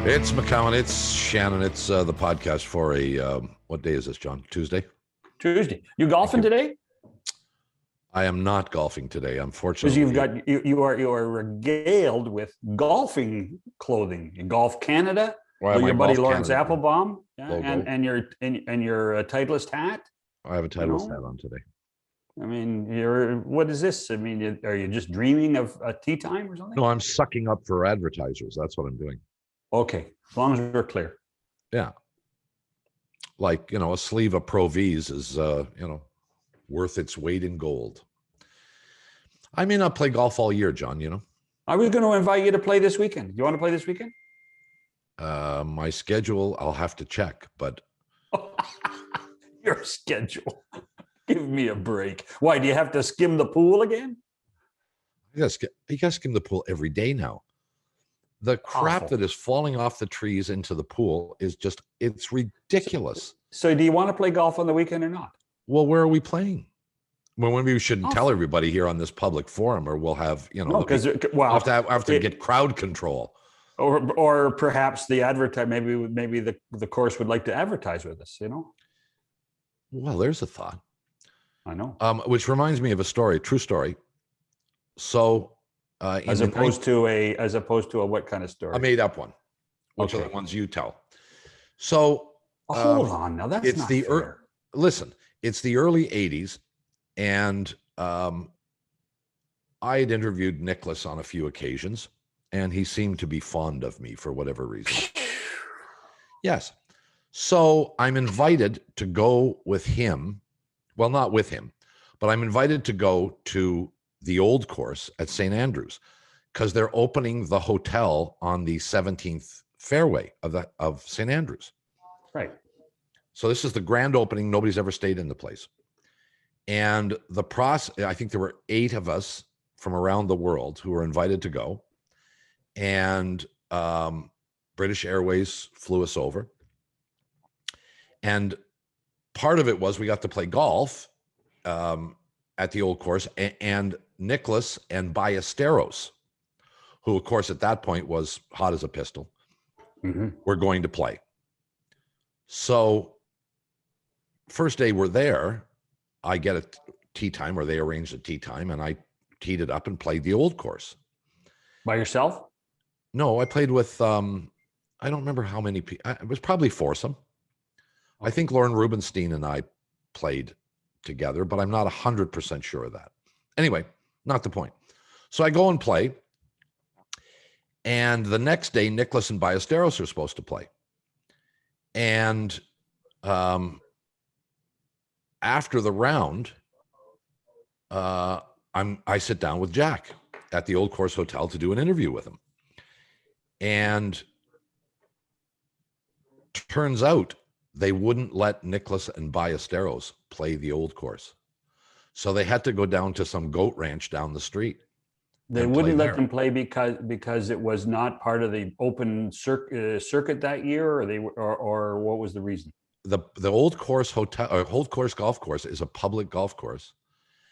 It's McCowan. It's Shannon. It's the podcast for what day is this, John? Tuesday? Tuesday. You golfing today? I am not golfing today, unfortunately. Because you are regaled with golfing clothing. In Golf Canada, your buddy Lawrence Canada Applebaum, and your Titleist hat. I have a Titleist hat on today. I mean, what is this? I mean, are you just dreaming of a tea time or something? No, I'm sucking up for advertisers. That's what I'm doing. Okay, as long as we're clear. Yeah. Like, a sleeve of Pro V's is, worth its weight in gold. I may not play golf all year, John, I was going to invite you to play this weekend. You want to play this weekend? My schedule, I'll have to check, but... Your schedule. Give me a break. Why, do you have to skim the pool again? You got to skim the pool every day now. The crap that is falling off the trees into the pool is just, it's ridiculous. So do you want to play golf on the weekend or not? Well, where are we playing? Well, maybe we shouldn't tell everybody here on this public forum, or we'll have, I'll have to get crowd control. Or perhaps maybe the course would like to advertise with us, Well, there's a thought. I know. Which reminds me of a story, true story. So, as opposed to a what kind of story? A made up one, which are the ones you tell. So hold on, now that's not fair. Listen, it's the early '80s, and I had interviewed Nicholas on a few occasions, and he seemed to be fond of me for whatever reason. Yes. So I'm invited to go with him. Well, not with him, but I'm invited to go to the old course at St. Andrews because they're opening the hotel on the 17th fairway of St. Andrews. Right. So this is the grand opening. Nobody's ever stayed in the place. And I think there were 8 of us from around the world who were invited to go. And British Airways flew us over. And part of it was we got to play golf at the old course, and Nicholas and Ballesteros, who of course at that point was hot as a pistol, were going to play. So first day we're there, I get a tee time, or they arranged a tee time, and I teed it up and played the old course. By yourself? No, I played with, I don't remember how many people. It was probably foursome. I think Lauren Rubenstein and I played together, but I'm not 100% sure of that. Anyway, not the point. So I go and play, and the next day, Nicholas and Ballesteros are supposed to play. And after the round, I sit down with Jack at the Old Course Hotel to do an interview with him. And turns out they wouldn't let Nicholas and Ballesteros play the old course. So they had to go down to some goat ranch down the street. They wouldn't let them play because it was not part of the open circuit that year, or what was the reason? The Old Course Hotel, or Old Course Golf Course, is a public golf course.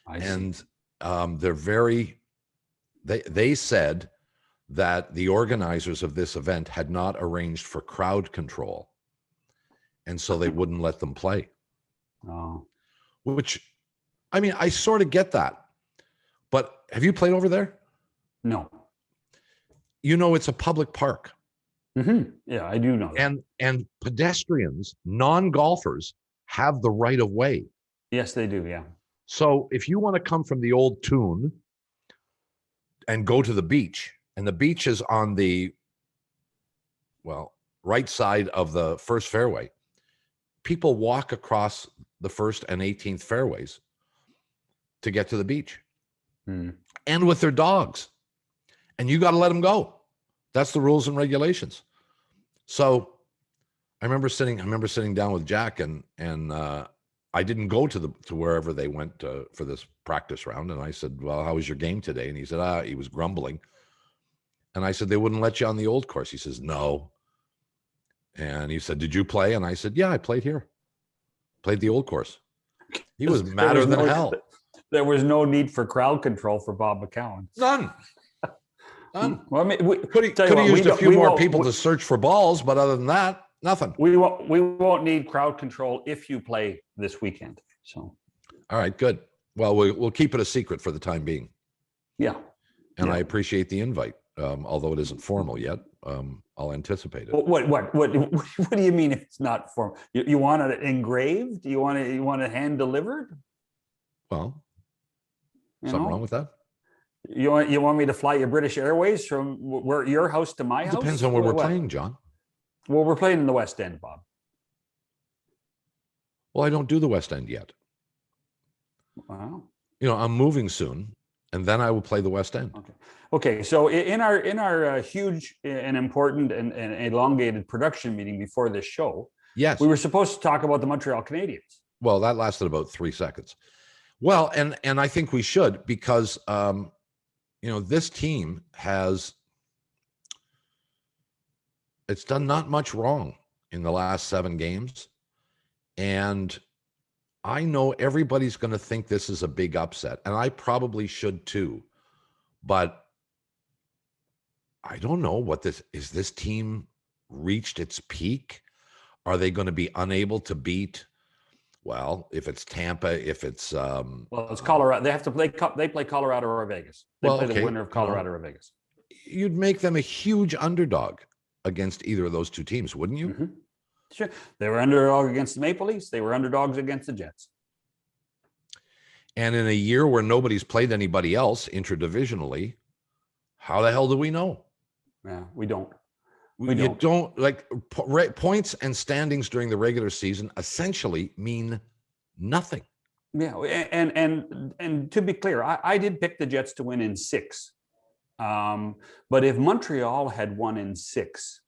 And they said that the organizers of this event had not arranged for crowd control. And so they wouldn't let them play. Oh. Which, I mean, I sort of get that. But have you played over there? No. It's a public park. Mm-hmm. Yeah, I do know that. And pedestrians, non-golfers, have the right of way. Yes, they do, yeah. So if you want to come from the old tune and go to the beach, and the beach is on the, right side of the first fairway, people walk across the first and 18th fairways to get to the beach, and with their dogs, and you got to let them go. That's the rules and regulations. So I remember sitting down with Jack, and I didn't go to wherever they went for this practice round. And I said, well, how was your game today? And he said, he was grumbling. And I said, they wouldn't let you on the old course. He says, no. And he said, did you play? And I said, yeah, I played here. Played the old course. He was madder than hell. There was no need for crowd control for Bob McCowan. None. None. Well, I mean, could have used a few more people to search for balls, but other than that, nothing. We won't need crowd control if you play this weekend. So, all right, good. Well, we'll keep it a secret for the time being. Yeah. And I appreciate the invite, although it isn't formal yet. I'll anticipate it. What do you mean it's not formal? You want it engraved? You want it hand delivered? Well, something wrong with that? You want me to fly you British Airways from your house to my house? Depends on where we're playing, John. Well, we're playing in the West End, Bob. Well, I don't do the West End yet. Wow. I'm moving soon, and then I will play the West End. Okay. So in our huge and important and elongated production meeting before this show, yes, we were supposed to talk about the Montreal Canadiens. Well, that lasted about 3 seconds. Well, and I think we should, because this team it's done not much wrong in the last 7 games. And I know everybody's going to think this is a big upset, and I probably should too. But I don't know is this team reached its peak? Are they going to be unable to beat? Well, if it's Tampa, if it's it's Colorado. They have to play. They play Colorado or Vegas. They play the winner of Colorado or Vegas. You'd make them a huge underdog against either of those two teams, wouldn't you? Mm-hmm. Sure. They were underdog against the Maple Leafs. They were underdogs against the Jets. And in a year where nobody's played anybody else interdivisionally, how the hell do we know? Yeah, we don't. You don't like points and standings during the regular season essentially mean nothing. Yeah, and to be clear, I did pick the Jets to win in 6. But if Montreal had won in 6,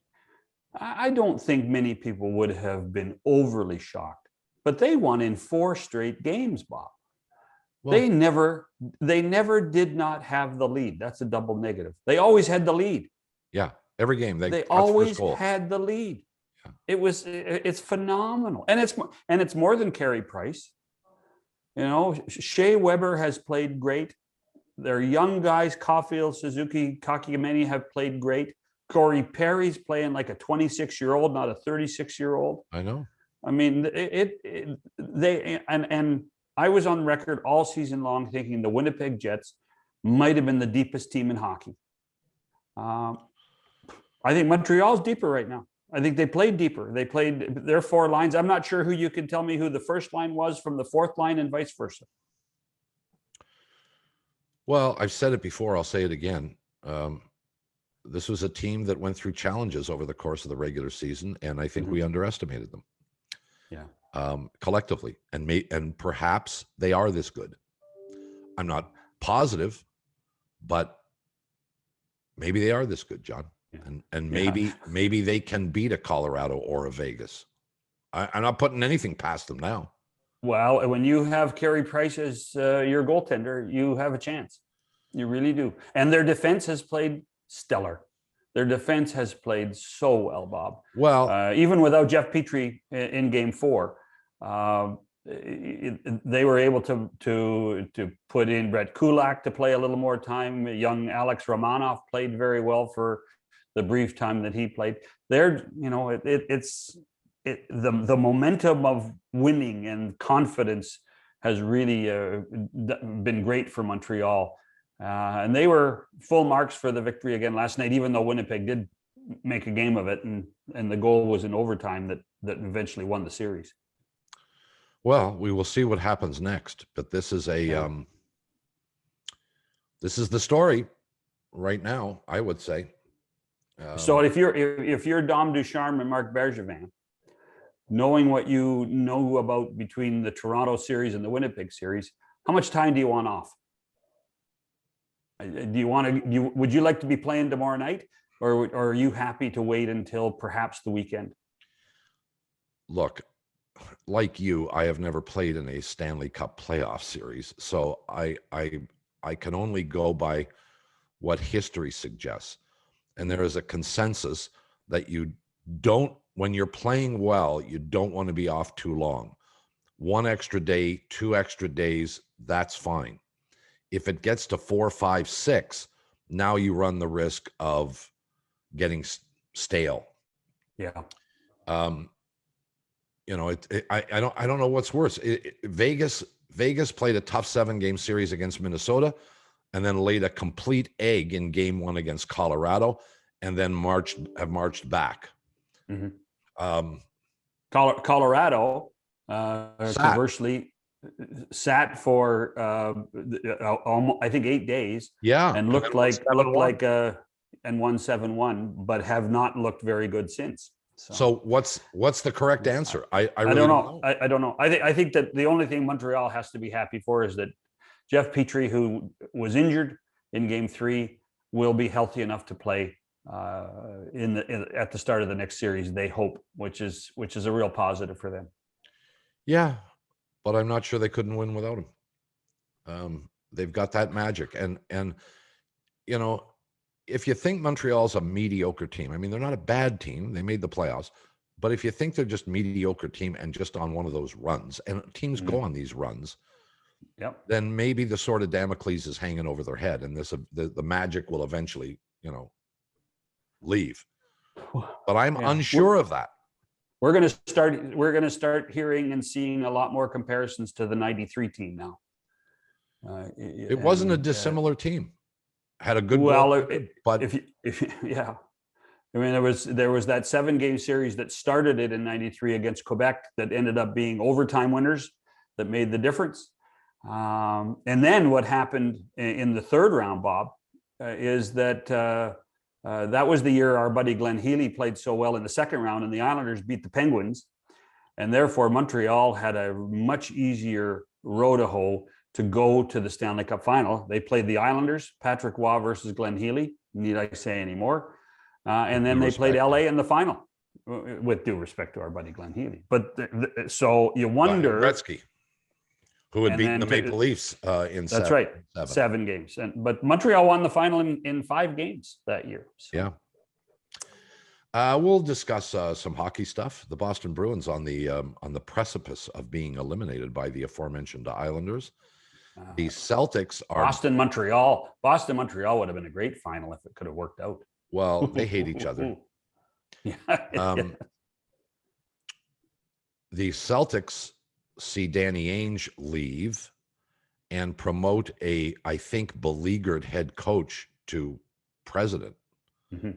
I don't think many people would have been overly shocked. But they won in 4 straight games, Bob. Well, they never did not have the lead. That's a double negative. They always had the lead. Yeah, every game they always had the lead. Yeah. It's phenomenal, and it's more than Carey Price. Shea Weber has played great. Their young guys, Caulfield, Suzuki, Kakimeni, have played great. Corey Perry's playing like a 26-year-old, not a 36-year-old. I know. I mean, and I was on record all season long thinking the Winnipeg Jets might have been the deepest team in hockey. I think Montreal's deeper right now. I think they played deeper. They played their 4 lines. I'm not sure who you can tell me who the first line was from the 4th line and vice versa. Well, I've said it before. I'll say it again. This was a team that went through challenges over the course of the regular season, and I think we underestimated them. Yeah, collectively, and perhaps they are this good. I'm not positive, but maybe they are this good, John. Yeah. And maybe they can beat a Colorado or a Vegas. I'm not putting anything past them now. Well, when you have Carey Price as your goaltender, you have a chance. You really do. And their defense has played stellar. Their defense has played so well, Bob. Well, even without Jeff Petrie in Game 4, they were able to put in Brett Kulak to play a little more time. Young Alex Romanov played very well for the brief time that he played. The momentum of winning and confidence has really been great for Montreal. And they were full marks for the victory again last night, even though Winnipeg did make a game of it, and the goal was in overtime that eventually won the series. Well, we will see what happens next, but this is this is the story right now, I would say. So if you're Dom Ducharme and Marc Bergevin, knowing what you know about between the Toronto series and the Winnipeg series, how much time do you want off? Would you like to be playing tomorrow night, or are you happy to wait until perhaps the weekend? Look, like you, I have never played in a Stanley Cup playoff series, so I can only go by what history suggests. And there is a consensus that when you're playing well, you don't want to be off too long. 1 extra day, 2 extra days, that's fine. If it gets to 4, 5, 6, now you run the risk of getting stale. Yeah. You know, I don't know what's worse. Vegas played a tough 7-game series against Minnesota, and then laid a complete egg in Game 1 against Colorado, and then have marched back. Mm-hmm. Colorado, conversely, sat for I think 8 days. Yeah, and looked like and won 7-1, but have not looked very good since. So what's the correct answer? I really don't know. I don't know. I think that the only thing Montreal has to be happy for is that Jeff Petrie, who was injured in Game 3, will be healthy enough to play at the start of the next series. They hope, which is a real positive for them. Yeah, but I'm not sure they couldn't win without him. They've got that magic, and you know, if you think Montreal's a mediocre team, I mean, they're not a bad team. They made the playoffs. But if you think they're just mediocre team and just on one of those runs, and teams go on these runs, then maybe the sword of Damocles is hanging over their head, and the magic will eventually, you know, leave. But I'm unsure of that. We're going to start hearing and seeing a lot more comparisons to the '93 team now. It wasn't a dissimilar team. Had a good but if yeah, I mean, there was that 7-game series that started it in '93 against Quebec that ended up being overtime winners that made the difference. And then what happened in the third round, Bob, is that that was the year our buddy Glenn Healy played so well in the second round, and the Islanders beat the Penguins, and therefore Montreal had a much easier row to hoe to go to the Stanley Cup final. They played the Islanders, Patrick Waugh versus Glenn Healy. Need I say any more? And then they played LA in the final, with due respect to our buddy Glenn Healy. But so you wonder. Gretzky, who had beaten the Maple Leafs in that's right, 7 games. But Montreal won the final in 5 games that year. So. Yeah. We'll discuss some hockey stuff. The Boston Bruins on the precipice of being eliminated by the aforementioned Islanders. The Celtics are Boston Montreal would have been a great final if it could have worked out. Well, they hate each other. The Celtics see Danny Ainge leave and promote I think, beleaguered head coach to president. Mm-hmm.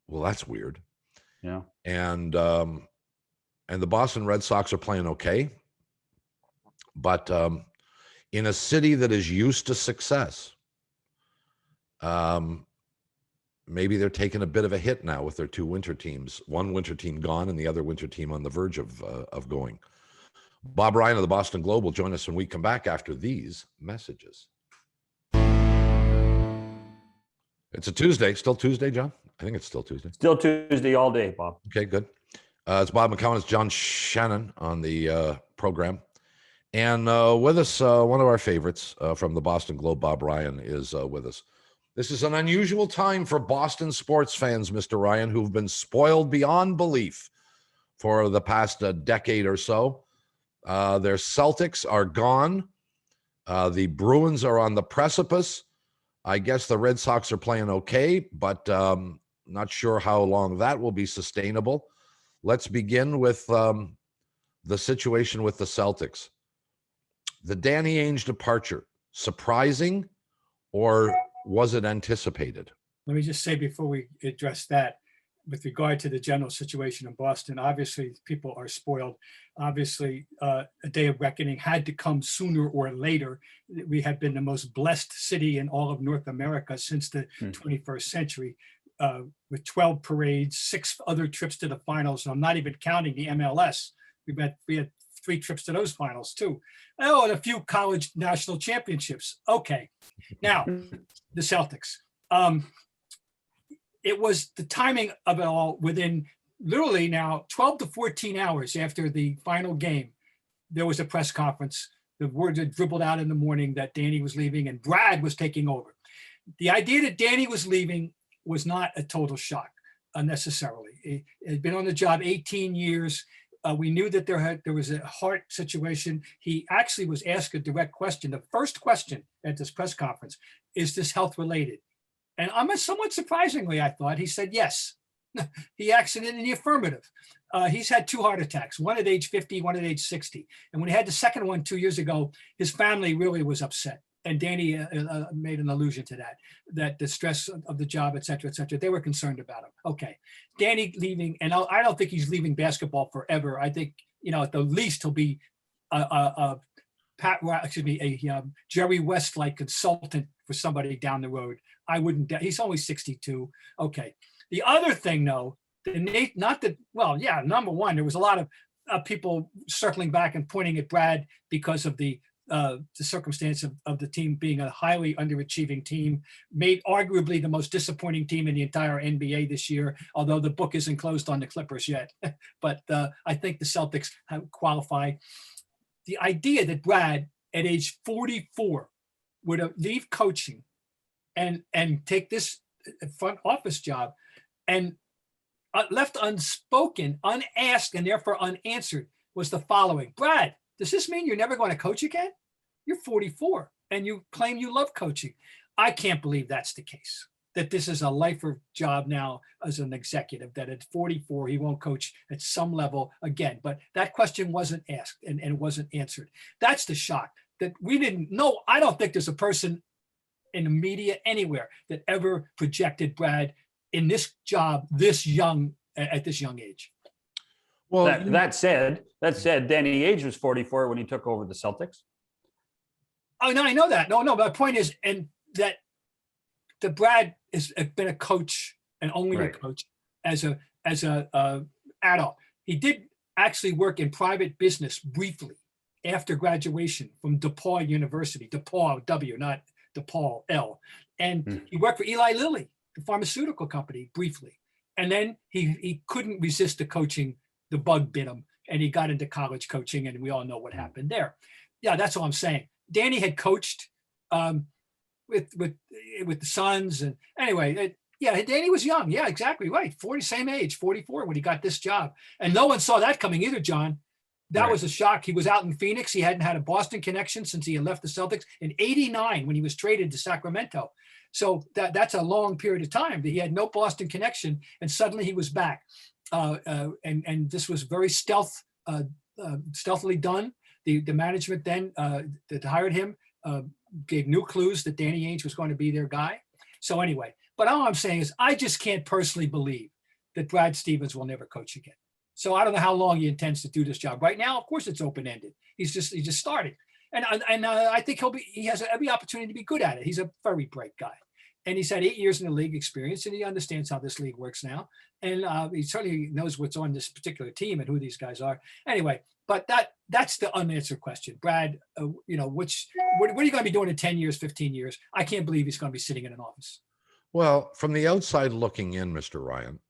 Well, that's weird. Yeah. And the Boston Red Sox are playing okay, but in a city that is used to success, maybe they're taking a bit of a hit now with their 2 winter teams. One winter team gone and the other winter team on the verge of going. Bob Ryan of the Boston Globe will join us when we come back after these messages. It's a Tuesday. Still Tuesday, John? I think it's still Tuesday. Still Tuesday all day, Bob. Okay, good. It's Bob McCown. It's John Shannon on the program. And with us, one of our favorites from the Boston Globe, Bob Ryan, is with us. This is an unusual time for Boston sports fans, Mr. Ryan, who've been spoiled beyond belief for the past decade or so. Their Celtics are gone. The Bruins are on the precipice. I guess the Red Sox are playing okay, but not sure how long that will be sustainable. Let's begin with the situation with the Celtics. The Danny Ainge departure, surprising, or was it anticipated? Let me just say before we address that, with regard to the general situation in Boston, obviously people are spoiled. Obviously, a day of reckoning had to come sooner or later. We have been the most blessed city in all of North America since the 21st century, with 12 parades, 6 other trips to the finals. And I'm not even counting the MLS. We had 3 trips to those finals too. Oh, and a few college national championships. Okay, now the Celtics. It was the timing of it all. Within literally now 12 to 14 hours after the final game, there was a press conference. The words had dribbled out in the morning that Danny was leaving and Brad was taking over. The idea that Danny was leaving was not a total shock necessarily. It had been on the job 18 years. We knew that there was a heart situation. He actually was asked a direct question. The first question at this press conference, is this health related? And somewhat surprisingly, I thought, he said yes. He answered in the affirmative. He's had 2 heart attacks, one at age 50, one at age 60. And when he had the second one 2 years ago, his family really was upset. And Danny made an allusion to that the stress of the job, et cetera, they were concerned about him. Okay. Danny leaving, and I don't think he's leaving basketball forever. I think, at the least he'll be a Jerry West-like consultant for somebody down the road. I wouldn't, he's only 62. Okay. The other thing, though, number one, there was a lot of people circling back and pointing at Brad because of the circumstance of the team being a highly underachieving team, made arguably the most disappointing team in the entire NBA this year, although the book isn't closed on the Clippers yet. But I think the Celtics have qualified. The idea that Brad, at age 44, would leave coaching and take this front office job and left unspoken, unasked, and therefore unanswered was the following. Brad, does this mean you're never going to coach again? You're 44 and you claim you love coaching. I can't believe that's the case, that this is a lifer job now as an executive, that at 44, he won't coach at some level again. But that question wasn't asked and it wasn't answered. That's the shock, that we didn't know. I don't think there's a person in the media anywhere that ever projected Brad in this job this young, at this young age. Well, that said, Danny Ainge was 44 when he took over the Celtics. Oh no, I know that. No, but the point is, and that the Brad has been a coach and only a coach as a adult. He did actually work in private business briefly after graduation from DePaul University, DePaul W, not DePaul L, and he worked for Eli Lilly, the pharmaceutical company, briefly, and then he couldn't resist the coaching. The bug bit him and he got into college coaching, and we all know what happened there. Yeah, that's all I'm saying. Danny had coached with the Suns, and anyway, Danny was young. Yeah, exactly right. 40, same age, 44 when he got this job, and no one saw that coming either, John. That was a shock. He was out in Phoenix. He hadn't had a Boston connection since he had left the Celtics in '89 when he was traded to Sacramento. So that's a long period of time that he had no Boston connection, and suddenly he was back. And this was very stealthily done. The management then that hired him gave new clues that Danny Ainge was going to be their guy. So anyway, but all I'm saying is I just can't personally believe that Brad Stevens will never coach again. So I don't know how long he intends to do this job. Right now, of course, it's open-ended. He's just starting, and I think he has every opportunity to be good at it. He's a very bright guy. And he's had 8 years in the league experience, and he understands how this league works now. And he certainly knows what's on this particular team and who these guys are. Anyway, but that's the unanswered question. Brad, what are you going to be doing in 10 years, 15 years? I can't believe he's going to be sitting in an office. Well, from the outside looking in, Mr. Ryan,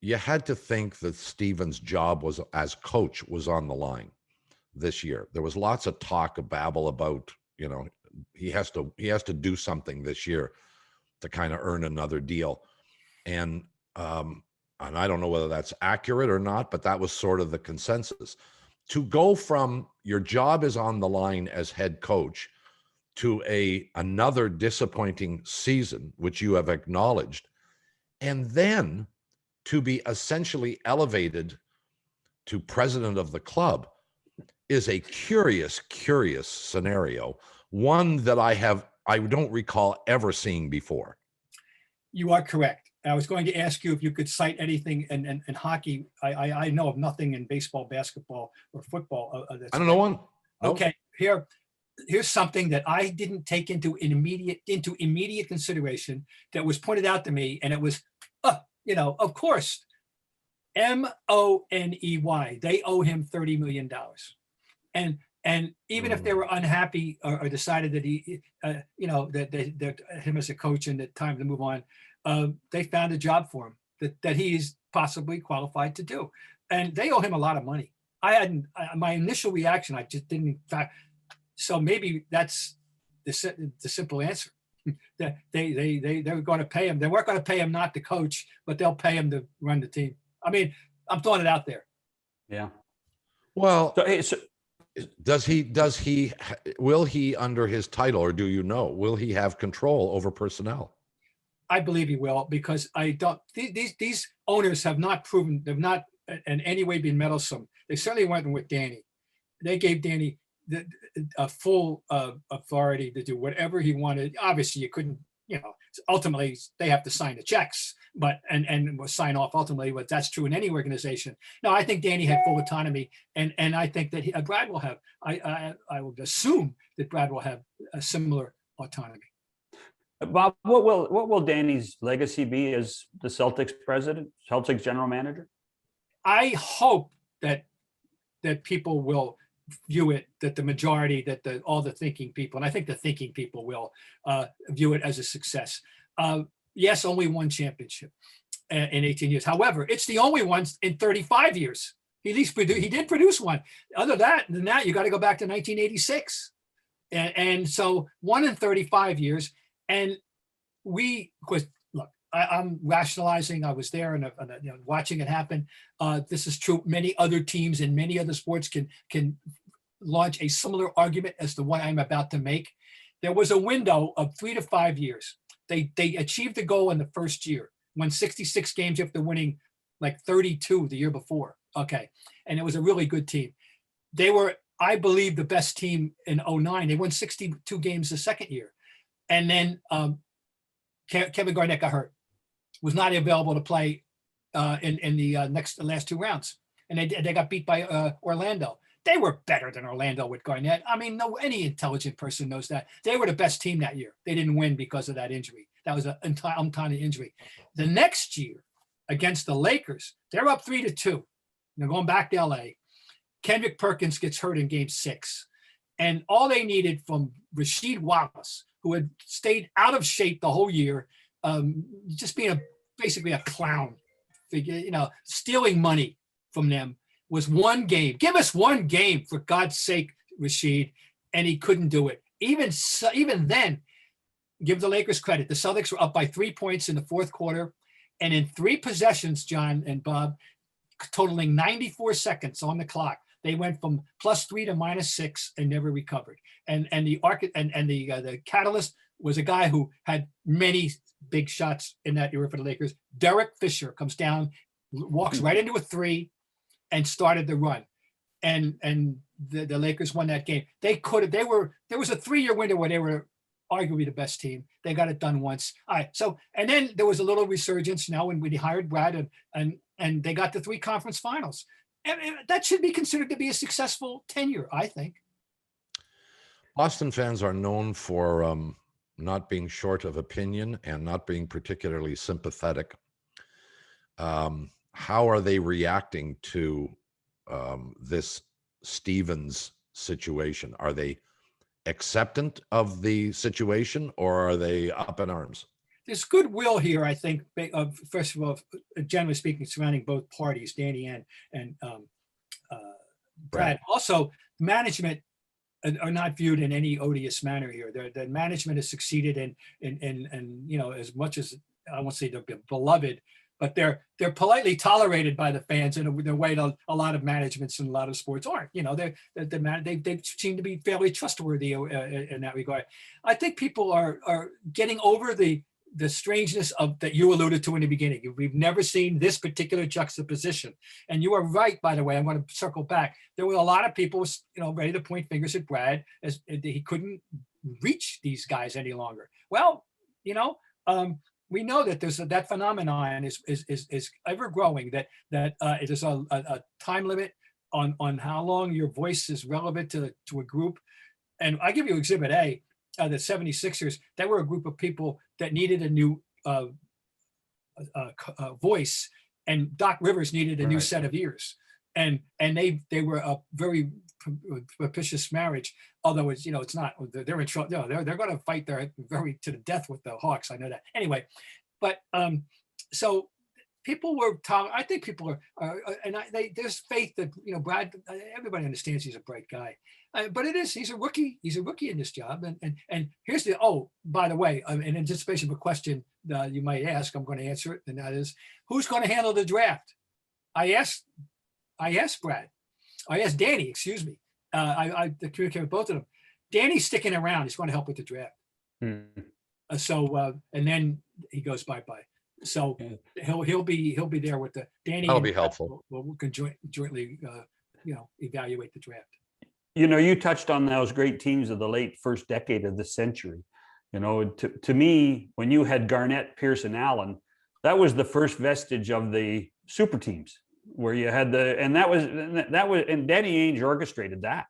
you had to think that Stevens' job as coach was on the line this year. There was lots of talk, of babble about, he has to do something this year to kind of earn another deal. And I don't know whether that's accurate or not, but that was sort of the consensus. To go from your job is on the line as head coach to another disappointing season, which you have acknowledged, and then to be essentially elevated to president of the club is a curious scenario. One that I don't recall ever seeing before. You are correct. I was going to ask you if you could cite anything in hockey. I know of nothing in baseball, basketball, or football. I don't know one. Nope. Okay, here's something that I didn't take into immediate consideration that was pointed out to me, and it was, of course, Money. They owe him $30 million, and even if they were unhappy or decided that he, that him as a coach and that time to move on, they found a job for him that he's possibly qualified to do, and they owe him a lot of money. My initial reaction, I just didn't. So maybe that's the simple answer. That they were going to pay him. They weren't going to pay him not to coach, but they'll pay him to run the team. I mean, I'm throwing it out there. Yeah. Well, Will he, under his title, or do you know, will he have control over personnel? I believe he will, because I don't. These owners have not proven, they've not in any way been meddlesome. They certainly went with Danny. They gave Danny a full authority to do whatever he wanted. Obviously, you couldn't. Ultimately they have to sign the checks, but and will sign off ultimately. But that's true in any organization. No, I think Danny had full autonomy, and I think that Brad will have. I would assume that Brad will have a similar autonomy. Bob, what will Danny's legacy be as the Celtics president, Celtics general manager? I hope that people will view it, that the majority, that all the thinking people, and I think the thinking people will view it as a success. Yes, only one championship in 18 years. However, it's the only one in 35 years. He did produce one. Other than that, you got to go back to 1986. And so one in 35 years. And look, I'm rationalizing. I was there and watching it happen. This is true. Many other teams in many other sports can launch a similar argument as the one I'm about to make. There was a window of 3 to 5 years. They achieved the goal in the first year, won 66 games after winning like 32 the year before. Okay, and it was a really good team. They were, I believe, the best team in 09. They won 62 games the second year. And then Kevin Garnett got hurt, was not available to play in the last two rounds. And they got beat by Orlando. They were better than Orlando with Garnett. I mean, any intelligent person knows that. They were the best team that year. They didn't win because of that injury. That was an untimely injury. The next year against the Lakers, they're up 3-2. They're going back to LA. Kendrick Perkins gets hurt in game 6. And all they needed from Rasheed Wallace, who had stayed out of shape the whole year, just being basically a clown figure, stealing money from them, was one game. Give us one game, for God's sake, Rasheed. And he couldn't do it. Even then, give the Lakers credit. The Celtics were up by 3 points in the fourth quarter. And in 3 possessions, John and Bob, totaling 94 seconds on the clock, they went from +3 to -6 and never recovered. And the catalyst was a guy who had many big shots in that era for the Lakers. Derek Fisher comes down, walks right into a 3, and started the run. And the Lakers won that game. There was a 3-year window where they were arguably the best team. They got it done once. All right. So, and then there was a little resurgence now when we hired Brad and they got the 3 conference finals. And that should be considered to be a successful tenure, I think. Boston fans are known for not being short of opinion and not being particularly sympathetic. How are they reacting to this Stevens situation? Are they acceptant of the situation, or are they up in arms? There's goodwill here, I think, first of all, generally speaking, surrounding both parties, Danny and Brad. Also, management are not viewed in any odious manner here. The management has succeeded in as much as, I won't say they're beloved, but they're politely tolerated by the fans in a way that a lot of managements and a lot of sports aren't. They seem to be fairly trustworthy in that regard. I think people are getting over the strangeness of that you alluded to in the beginning. We've never seen this particular juxtaposition. And you are right, by the way. I'm going to circle back. There were a lot of people, ready to point fingers at Brad as he couldn't reach these guys any longer. Well, we know that there's that phenomenon is ever growing. That it is a time limit on how long your voice is relevant to a group. And I give you Exhibit A. The 76ers, they were a group of people that needed a new voice, and Doc Rivers needed a new set of ears, and they were a very propitious marriage. Although it's not. They're in trouble. No, they're going to fight to the death with the Hawks. I know that. Anyway, but so people were. I think people are, and there's faith that Brad. Everybody understands he's a bright guy. But he's a rookie. He's a rookie in this job. And here's by the way, in anticipation of a question you might ask, I'm going to answer it. And that is, who's going to handle the draft? I asked Brad. I asked Danny, excuse me. I communicate with both of them. Danny's sticking around. He's going to help with the draft. And then he goes bye-bye. So he'll be there with the Danny. That'll be helpful. We can jointly evaluate the draft. You touched on those great teams of the late first decade of the century. To me, when you had Garnett, Pierce, and Allen, that was the first vestige of the super teams, where you had and Danny Ainge orchestrated that.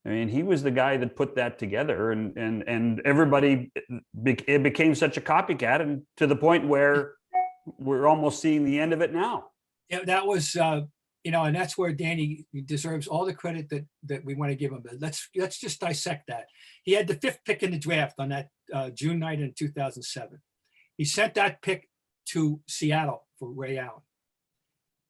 I mean, he was the guy that put that together, and everybody, it became such a copycat, and to the point where we're almost seeing the end of it now. Yeah, that was, and that's where Danny deserves all the credit that we want to give him. But let's just dissect that. He had the 5th pick in the draft on that June night in 2007. He sent that pick to Seattle for Ray Allen.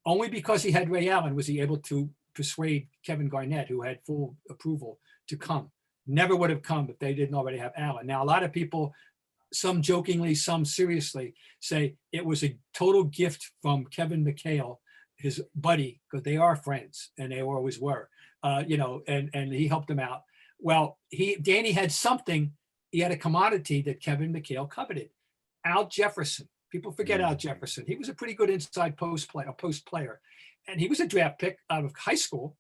Only because he had Ray Allen was he able to persuade Kevin Garnett, who had full approval, to come. Never would have come if they didn't already have Allen. Now, a lot of people, some jokingly, some seriously, say it was a total gift from Kevin McHale, his buddy, because they are friends, and they always were, and he helped him out. Well, Danny had something. He had a commodity that Kevin McHale coveted. Al Jefferson. People forget Al Jefferson. He was a pretty good inside post player. And he was a draft pick out of high school,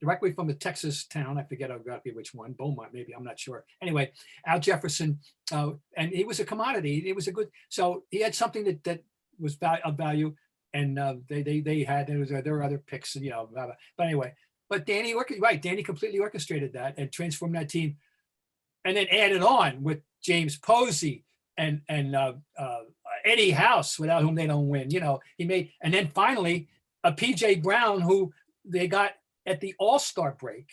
directly from a Texas town. I forget exactly which one, Beaumont, maybe, I'm not sure. Anyway, Al Jefferson, and he was a commodity. It was a good, so he had something that was of value, and there were other picks, blah, blah. But anyway, Danny completely orchestrated that and transformed that team, and then added on with James Posey and Eddie House, without whom they don't win. He made, and then finally a PJ Brown, who they got at the All-Star break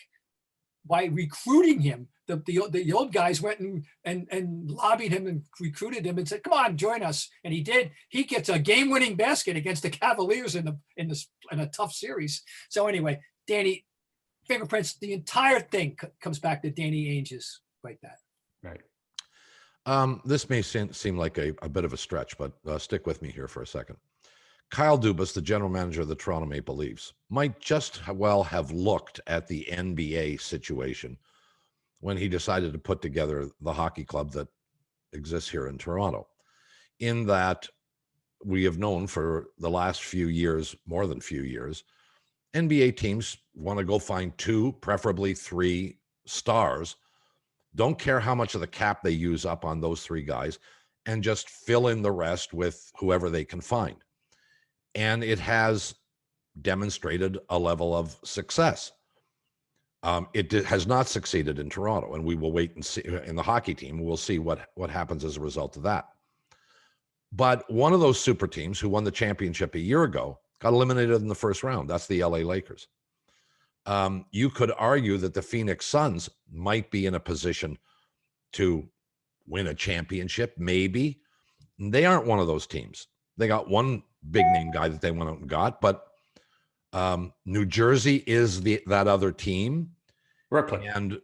by recruiting him. The old guys went and lobbied him and recruited him and said, "Come on, join us." And he did. He gets a game-winning basket against the Cavaliers in a tough series. So anyway, Danny fingerprints. The entire thing comes back to Danny Ainge's like that. Right. This may seem like a bit of a stretch, but stick with me here for a second. Kyle Dubas, the general manager of the Toronto Maple Leafs, might just well have looked at the NBA situation when he decided to put together the hockey club that exists here in Toronto. In that, we have known for the last few years, more than few years, NBA teams want to go find 2, preferably 3 stars, don't care how much of the cap they use up on those 3 guys, and just fill in the rest with whoever they can find. And it has demonstrated a level of success. It has not succeeded in Toronto, and we will wait and see in the hockey team. We'll see what happens as a result of that. But one of those super teams who won the championship a year ago got eliminated in the first round. That's the LA Lakers. You could argue that the Phoenix Suns might be in a position to win a championship, maybe. They aren't one of those teams. They got one big name guy that they went out and got, but New Jersey is that other team. Brooklyn.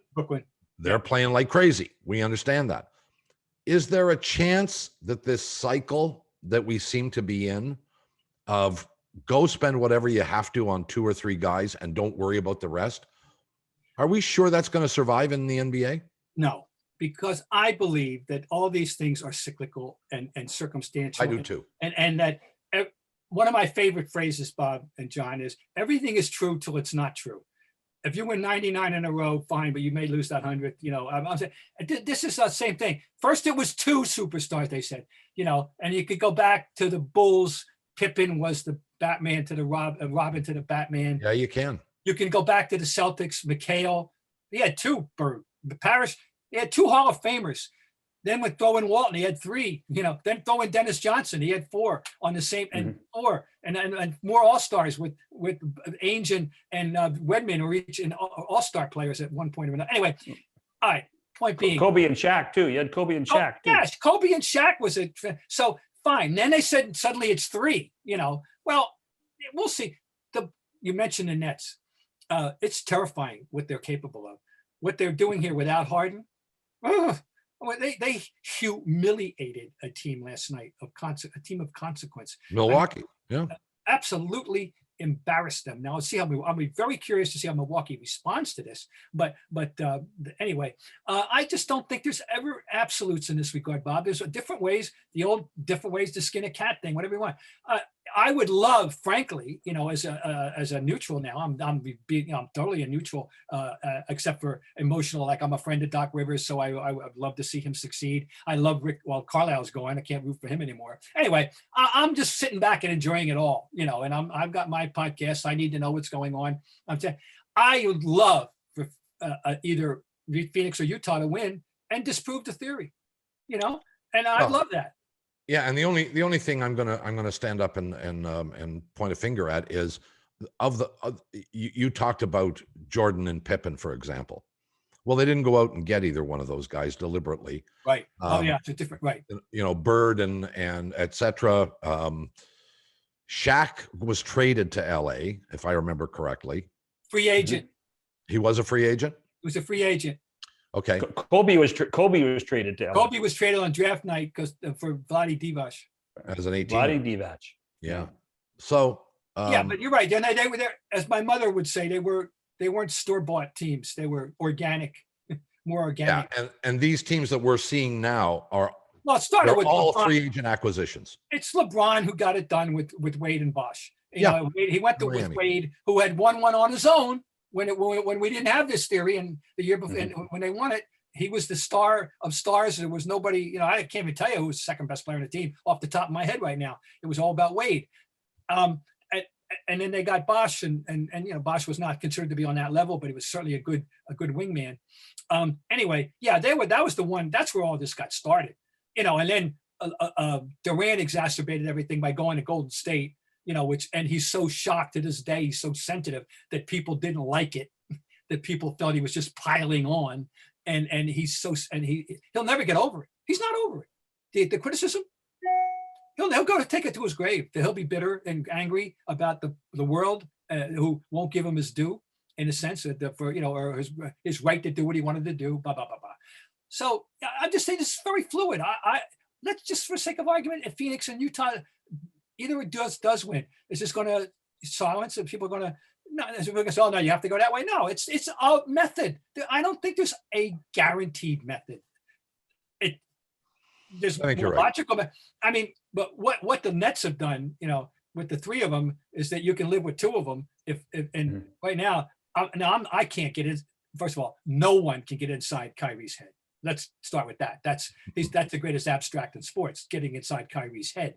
They're playing like crazy. We understand that. Is there a chance that this cycle that we seem to be in of go spend whatever you have to on 2 or 3 guys and don't worry about the rest, are we sure that's going to survive in the NBA? No, because I believe that all these things are cyclical and circumstantial. I do too. And that one of my favorite phrases, Bob and John, is everything is true till it's not true. If you win 99 in a row, fine, but you may lose that 100th. I'm saying this is the same thing. First, it was 2 superstars, they said, and you could go back to the Bulls. Pippen was the Batman to the Robin to the Batman. Yeah, you can. You can go back to the Celtics, McHale. He had 2, Parrish. He had 2 Hall of Famers. Then with throwing Walton, he had 3. Then throwing Dennis Johnson, he had 4 on the same, and 4, and more All-Stars with Ainge and Wedman, who were each All-Star players at one point or another. Anyway, all right. Point being, Kobe and Shaq too. You had Kobe and Shaq too. Yes, Kobe and Shaq was it. So fine. Then they said suddenly it's 3. Well, we'll see. You mentioned the Nets. It's terrifying what they're capable of. What they're doing here without Harden. They humiliated a team last night, a team of consequence. Milwaukee, yeah. Absolutely embarrass them. Now, let's see I'll be very curious to see how Milwaukee responds to this. But anyway, I just don't think there's ever absolutes in this regard, Bob. There's different ways, the old different ways to skin a cat thing, whatever you want. I would love, frankly, as a neutral now, I'm totally a neutral, except for emotional. Like I'm a friend of Doc Rivers, so I would love to see him succeed. I love Rick. Well, Carlisle's going. I can't root for him anymore. Anyway, I'm just sitting back and enjoying it all, and I've got my podcast. I need to know what's going on. I'm saying I would love for either Phoenix or Utah to win and disprove the theory, and I'd love that. Yeah, and the only thing I'm gonna stand up and point a finger at is you talked about Jordan and Pippen, for example. Well, they didn't go out and get either one of those guys deliberately. Right. It's a different, right. Bird and et cetera. Shaq was traded to LA, if I remember correctly. Free agent. He was a free agent? He was a free agent. Okay. Kobe was traded to LA. Kobe was traded on draft night for Vlade Divac. As an 18. Vlade Divac. Yeah. So. Yeah, but you're right. And they were there, as my mother would say, they weren't store-bought teams. They were organic, more organic. Yeah, and these teams that we're seeing now are it started with all LeBron. free agent acquisitions. It's LeBron who got it done with Wade and Bosh. Yeah. He went to with Wade, who had won one on his own when we didn't have this theory, and the year before, and when they won it, he was the star of stars. There was nobody, I can't even tell you who was the second best player on the team off the top of my head right now. It was all about Wade. And then they got Bosh, and Bosh was not considered to be on that level, but he was certainly a good wingman. Anyway, yeah, that was the one. That's where all this got started, And then Durant exacerbated everything by going to Golden State, and he's so shocked to this day. He's so sensitive that people didn't like it, that people felt he was just piling on, and he'll never get over it. He's not over it. The criticism. He'll go to take it to his grave. He'll be bitter and angry about the world who won't give him his due, in a sense, or his right to do what he wanted to do. Blah blah blah blah. So I'm just saying this is very fluid. Let's just, for sake of argument, if Phoenix and Utah, either it does win, is this going to silence? And people are going to oh no, you have to go that way. No, it's a method. I don't think there's a guaranteed method. There's more logical. I mean, but what the Nets have done, with the three of them, is that you can live with two of them. Right now, I can't get in. First of all, no one can get inside Kyrie's head. Let's start with that. That's the greatest abstract in sports, getting inside Kyrie's head.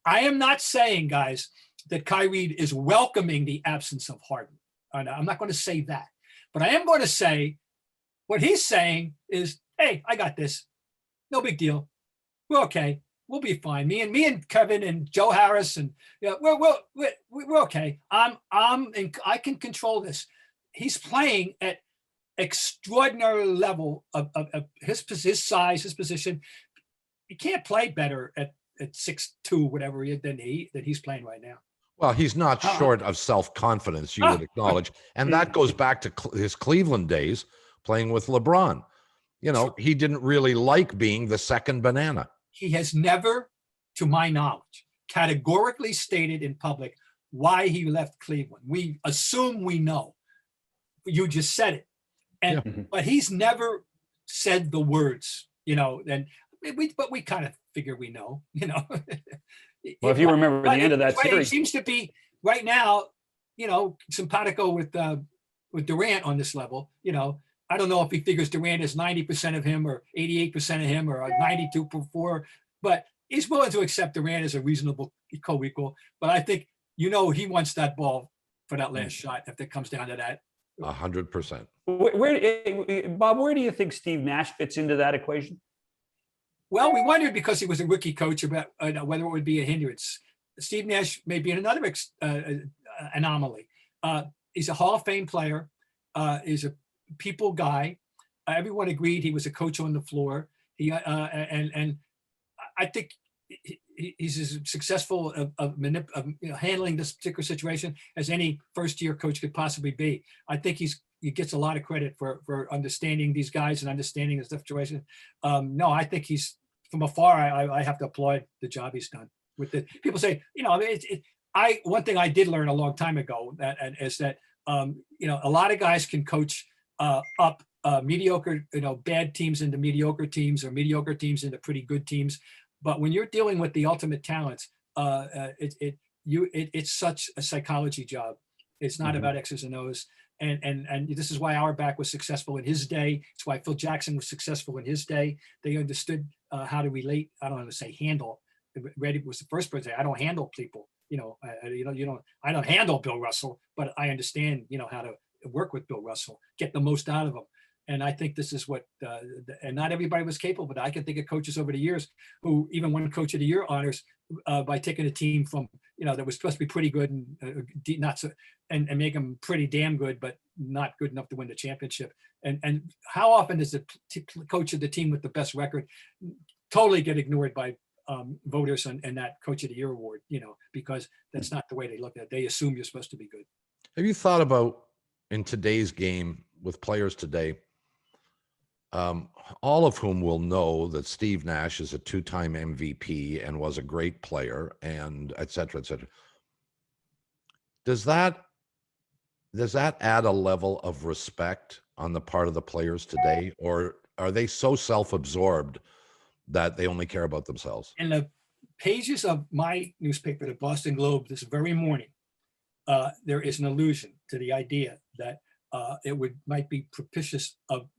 I am not saying, guys, that Kyrie is welcoming the absence of Harden. I'm not going to say that, but I am going to say what he's saying is, hey, I got this. No big deal. We're okay. We'll be fine. Me and Kevin and Joe Harris and we're okay. I can control this. He's playing at extraordinary level of his size, his position. He can't play better at 6'2", whatever than he's playing right now. Well, he's not short of self-confidence, you would acknowledge, and that goes back to his Cleveland days playing with LeBron. He didn't really like being the second banana. He has never, to my knowledge, categorically stated in public why he left Cleveland. We assume we know. You just said it. But he's never said the words, but we kind of figure we know, Well, if you remember the end of that series. It seems to be right now, simpatico with Durant on this level, I don't know if he figures Durant is 90% of him or 88% of him or 92.4, but he's willing to accept Durant as a reasonable co-equal. But I think, he wants that ball for that last shot if it comes down to that. 100%. Bob, where do you think Steve Nash fits into that equation? Well, we wondered because he was a rookie coach about whether it would be a hindrance. Steve Nash may be another anomaly. He's a Hall of Fame player. He's a people guy. Everyone agreed he was a coach on the floor. And I think he's as successful of handling this particular situation as any first-year coach could possibly be. I think he gets a lot of credit for understanding these guys and understanding the situation. No, I think he's, from afar, I have to applaud the job he's done. With the people say, one thing I did learn a long time ago is that a lot of guys can coach up mediocre, bad teams into mediocre teams, or mediocre teams into pretty good teams. But when you're dealing with the ultimate talents, it's such a psychology job. It's not about X's and O's. And this is why Auerbach was successful in his day. It's why Phil Jackson was successful in his day. They understood how to relate. I don't want to say handle. Reddy was the first person to say, I don't handle people. I don't handle Bill Russell, but I understand, how to work with Bill Russell, get the most out of him. And I think this is what, and not everybody was capable, but I can think of coaches over the years who even won Coach of the Year honors by taking a team from, that was supposed to be pretty good and not so, and make them pretty damn good, but not good enough to win the championship. And how often does the coach of the team with the best record totally get ignored by voters and that Coach of the Year award, because that's not the way they look at it. They assume you're supposed to be good. Have you thought about, in today's game with players today, all of whom will know that Steve Nash is a 2-time MVP and was a great player, and et cetera, et cetera. Does that add a level of respect on the part of the players today, or are they so self-absorbed that they only care about themselves? In the pages of my newspaper, the Boston Globe, this very morning, there is an allusion to the idea that it might be propitious of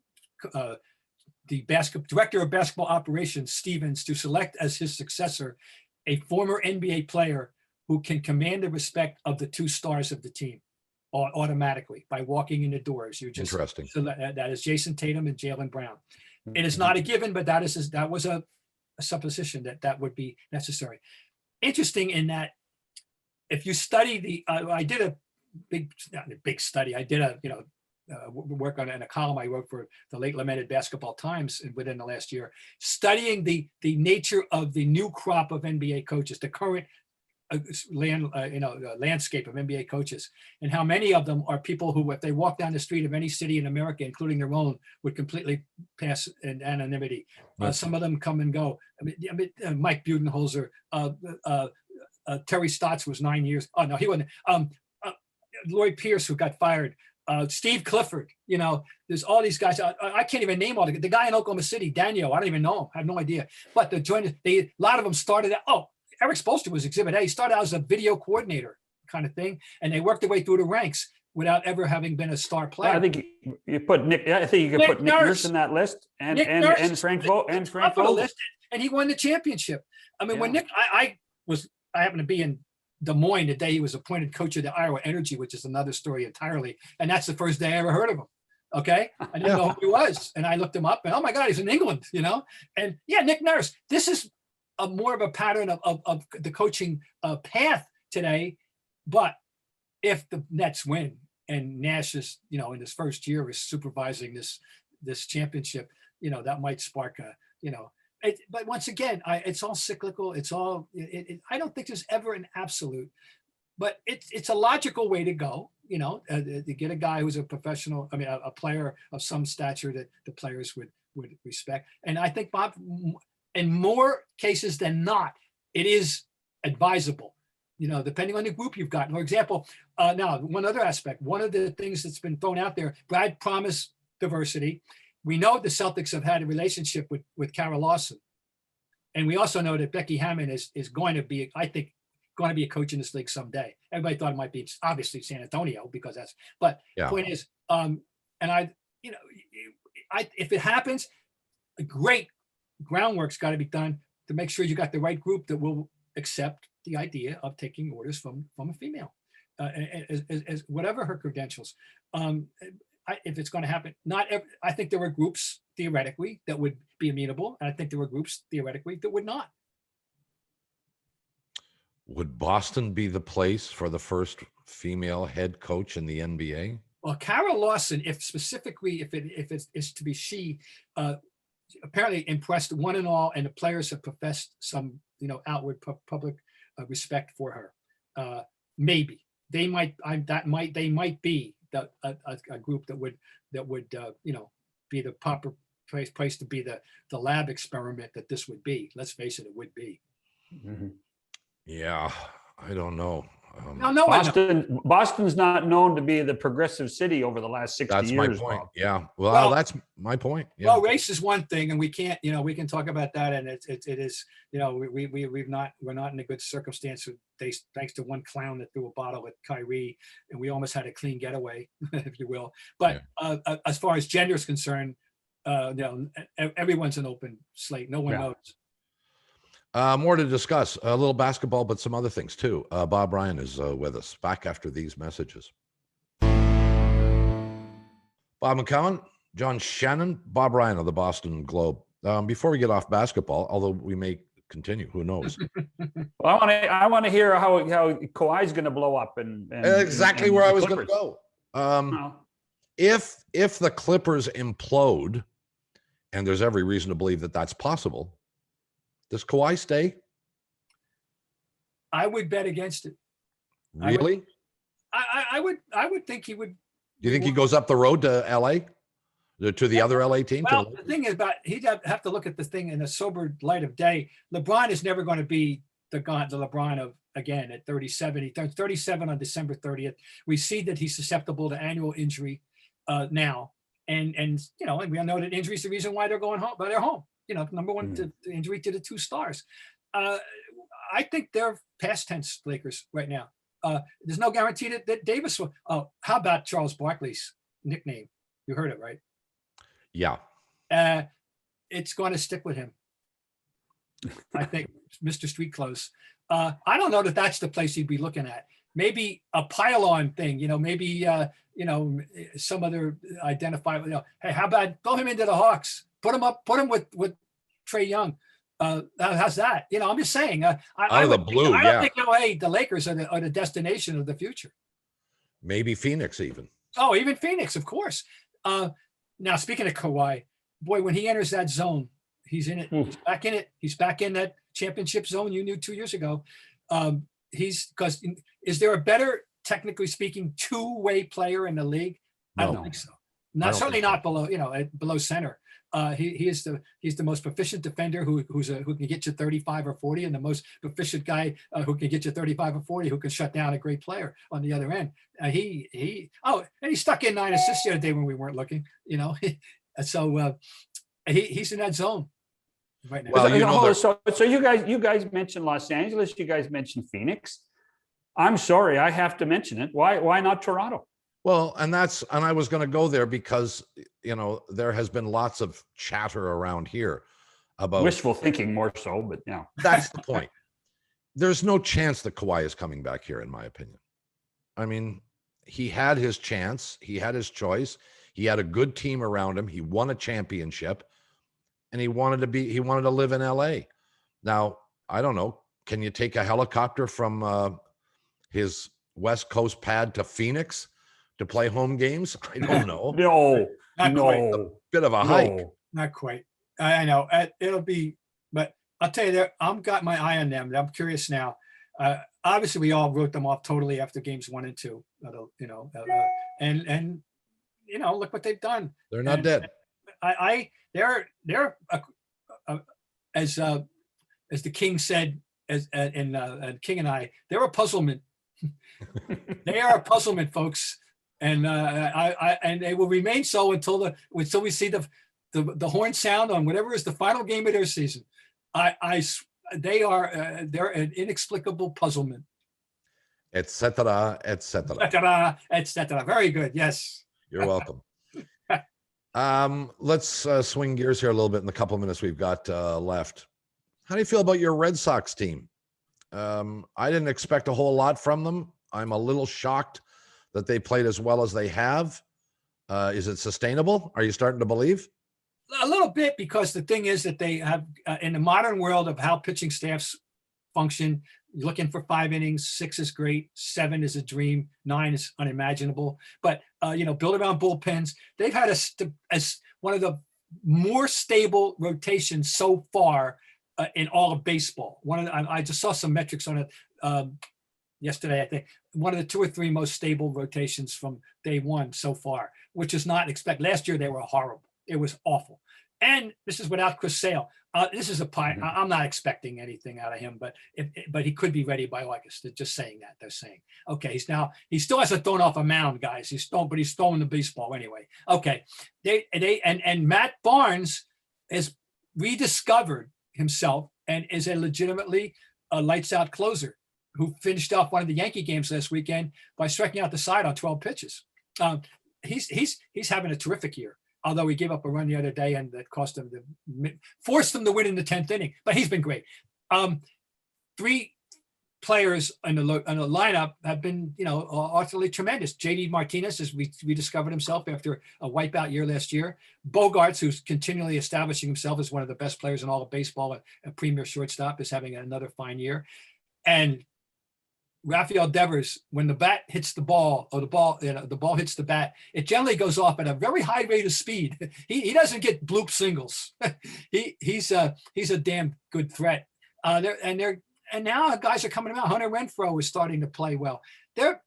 the director of basketball operations, Stevens, to select as his successor a former NBA player who can command the respect of the two stars of the team automatically by walking in the doors. Interesting. So that is Jason Tatum and Jaylen Brown. It is not a given, but that was a supposition that would be necessary. Interesting in that if you study I did a big study. I did work on a column I wrote for the late lamented Basketball Times within the last year, studying the nature of the new crop of NBA coaches, the current landscape of NBA coaches, and how many of them are people who, if they walk down the street of any city in America, including their own, would completely pass in anonymity. Some of them come and go. Mike Budenholzer, Terry Stotts was 9 years. Oh no, he wasn't. Lloyd Pierce, who got fired. Steve Clifford, there's all these guys. I can't even name all the guy in Oklahoma City, Daniel. I don't even know him. I have no idea. But a lot of them started out. Oh, Eric Spoelstra was Exhibit A. He started out as a video coordinator kind of thing, and they worked their way through the ranks without ever having been a star player. I think you put Nick. I think you could put Nick Nurse in that list, and Frank Vogel, and he won the championship. When Nick, I happened to be in Des Moines the day he was appointed coach of the Iowa Energy, which is another story entirely. And that's the first day I ever heard of him. Okay. I didn't know who he was. And I looked him up and, oh my God, he's in England, And yeah, Nick Nurse, this is more of a pattern of the coaching path today. But if the Nets win and Nash is, in his first year is supervising this championship, that might spark but once again, it's all cyclical. It's all. I don't think there's ever an absolute, but it's a logical way to go. To get a guy who's a professional. A player of some stature that the players would respect. And I think, Bob, in more cases than not, it is advisable. Depending on the group you've got. For example, now one other aspect. One of the things that's been thrown out there, Brad promised diversity. We know the Celtics have had a relationship with Kara Lawson. And we also know that Becky Hammond is going to be, I think, going to be a coach in this league someday. Everybody thought it might be obviously San Antonio because that's, but the point is, if it happens, a great groundwork's got to be done to make sure you got the right group that will accept the idea of taking orders from a female, as whatever her credentials. If it's going to happen, I think there were groups theoretically that would be amenable, and I think there were groups theoretically that would not. Would Boston be the place for the first female head coach in the NBA? Well, Kara Lawson, if it is to be she, apparently impressed one and all, and the players have professed some outward public respect for her. Maybe they might be a group that would be the proper place to be the lab experiment that this would be. Let's face it, it would be. Mm-hmm. Yeah, I don't know. No, no one knows. Boston's not known to be the progressive city over the last 60 That's years. my point. Bob. Yeah. Well, that's my point. Yeah. Well, race is one thing, and we can't, we can talk about that, and it is, we're not in a good circumstance thanks to one clown that threw a bottle at Kyrie, and we almost had a clean getaway, if you will. But as far as gender is concerned, everyone's an open slate. No one knows. More to discuss. A little basketball, but some other things too. Bob Ryan is with us. Back after these messages. Bob McCowan, John Shannon, Bob Ryan of the Boston Globe. Before we get off basketball, although we may continue, who knows? Well, I want to hear how Kawhi's going to blow up and exactly where I was going to go. No. If the Clippers implode, and there's every reason to believe that that's possible, does Kawhi stay? I would bet against it. Really? I would think he would. Do you think he goes up the road to LA? To the other LA team? Well, the thing is he'd have to look at the thing in a sober light of day. LeBron is never going to be the LeBron of, again, at 37. He turns 37 on December 30th. We see that he's susceptible to annual injury now. And we all know that injury is the reason why they're going home, but they're home. Number one, the injury to the two stars. I think they're past tense Lakers right now. There's no guarantee that Davis will. Oh, how about Charles Barkley's nickname? You heard it, right? Yeah. It's going to stick with him. I think Mr. Street Clothes. I don't know that that's the place he'd be looking at. Maybe a pylon thing, maybe, some other identifiable, hey, how about throw him into the Hawks? Put him with Trae Young. How's that? I'm just saying. I don't think, hey, the Lakers are the destination of the future. Maybe Phoenix even. Oh, even Phoenix, of course. Now, speaking of Kawhi, boy, when he enters that zone, he's in it. He's back in it. He's back in that championship zone you knew 2 years ago. Because is there a better, technically speaking, two-way player in the league? No. I don't think so. Certainly not below center. He's the most proficient defender who can get you 35 or 40, and the most proficient guy who can get you 35 or 40 who can shut down a great player on the other end. And he stuck in 9 assists the other day when we weren't looking. So he's in that zone right now. Well, so you guys mentioned Los Angeles. You guys mentioned Phoenix. I'm sorry, I have to mention it. Why not Toronto? Well, and I was going to go there because, there has been lots of chatter around here about wishful thinking more so, but yeah. That's the point. There's no chance that Kawhi is coming back here, in my opinion. I mean, he had his chance. He had his choice. He had a good team around him. He won a championship, and he wanted to live in LA. Now, I don't know. Can you take a helicopter from his West Coast pad to Phoenix to play home games? I don't know. No. Quite. A bit of a hike. Not quite. I know it'll be, but I'll tell you, I've got my eye on them. I'm curious now. Obviously, we all wrote them off totally after games 1 and 2. And look what they've done. They're not dead. They're as the King said, in King and I, they're a puzzlement. They are a puzzlement, folks, and and they will remain so until we see the horn sound on whatever is the final game of their season. They're an inexplicable puzzlement. Etc. Very good. Yes. You're welcome. Let's swing gears here a little bit in the couple of minutes we've got left. How do you feel about your Red Sox team? I didn't expect a whole lot from them. I'm a little shocked that they played as well as they have. Is it sustainable? Are you starting to believe? A little bit, because the thing is that they have, in the modern world of how pitching staffs function, you're looking for 5 innings, 6 is great, 7 is a dream, 9 is unimaginable. But, build around bullpens. They've had as one of the more stable rotations so far in all of baseball. I just saw some metrics on it yesterday. I think one of the 2 or 3 most stable rotations from day one so far, which is not expected. Last year they were horrible. It was awful. And this is without Chris Sale. This is a pie. I'm not expecting anything out of him, but he could be ready by August. They're just saying that. They're saying, okay, he still hasn't thrown off a mound, guys. He's throwing the baseball anyway. Okay, and Matt Barnes has rediscovered himself and is a legitimately lights out closer who finished off one of the Yankee games last weekend by striking out the side on 12 pitches. He's having a terrific year. Although he gave up a run the other day and that forced them to win in the 10th inning, but he's been great. 3 players in the lineup have been, utterly tremendous. JD Martinez has rediscovered himself after a wipeout year last year. Bogarts, who's continually establishing himself as one of the best players in all of baseball, a premier shortstop, is having another fine year. And Rafael Devers, when the bat hits the ball, or the ball hits the bat, it generally goes off at a very high rate of speed. He doesn't get bloop singles. He's a damn good threat. And now guys are coming out. Hunter Renfroe is starting to play well. They're